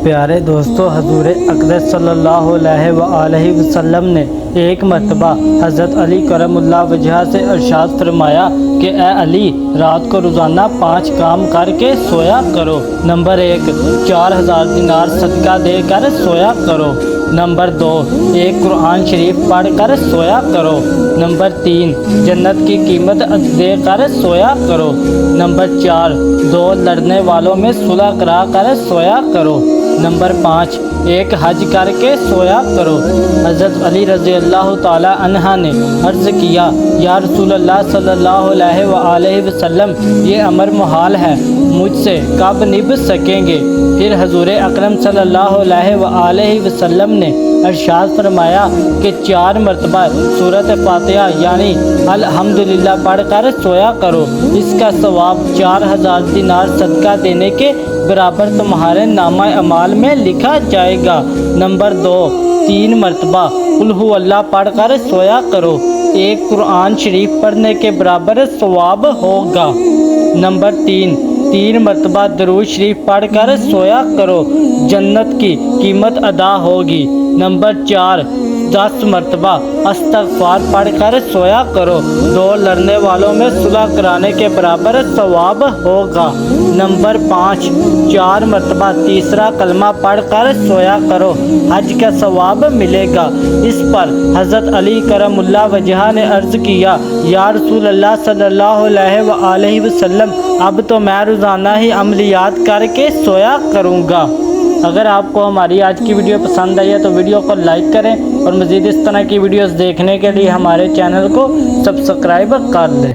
پیارے دوستو، حضور اقدس صلی اللہ علیہ وآلہ وسلم نے ایک مرتبہ حضرت علی کرم اللہ وجہہ سے ارشاد فرمایا کہ اے علی، رات کو روزانہ 5 کام کر کے سویا کرو۔ نمبر 1، 4000 دینار صدقہ دے کر سویا کرو۔ نمبر 2، ایک قرآن شریف پڑھ کر سویا کرو۔ نمبر 3، جنت کی قیمت دے کر سویا کرو۔ نمبر 4، 2 لڑنے والوں میں صلح کرا کر سویا کرو۔ نمبر 5، ایک حج کر کے سویا کرو۔ حضرت علی رضی اللہ تعالی عنہ نے عرض کیا، یا رسول اللہ صلی اللہ علیہ وآلہ وسلم، یہ امر محال ہے، مجھ سے کب نبھ سکیں گے؟ پھر حضور اکرم صلی اللہ علیہ وآلہ وسلم نے ارشاد فرمایا کہ 4 مرتبہ سورۃ فاتحہ یعنی الحمدللہ پڑھ کر سویا کرو، اس کا ثواب 4000 دینار صدقہ دینے کے برابر تمہارے نامہ اعمال میں لکھا جائے گا۔ نمبر 2، 3 مرتبہ قل ھو اللہ پڑھ کر سویا کرو، ایک قرآن شریف پڑھنے کے برابر ثواب ہوگا۔ نمبر 3 مرتبہ درود شریف پڑھ کر سویا کرو، جنت کی قیمت ادا ہوگی۔ نمبر 4، 10 مرتبہ استغفار پڑھ کر سویا کرو، 2 لڑنے والوں میں صلح کرانے کے برابر ثواب ہوگا۔ نمبر 5، 4 مرتبہ تیسرا کلمہ پڑھ کر سویا کرو، حج کا ثواب ملے گا۔ اس پر حضرت علی کرم اللہ وجہہ نے عرض کیا، یا رسول اللہ صلی اللہ علیہ وآلہ وسلم، اب تو میں روزانہ ہی عملیات کر کے سویا کروں گا۔ اگر آپ کو ہماری آج کی ویڈیو پسند آئی ہے تو ویڈیو کو لائک کریں اور مزید اس طرح کی ویڈیوز دیکھنے کے لیے ہمارے چینل کو سبسکرائب کر لیں۔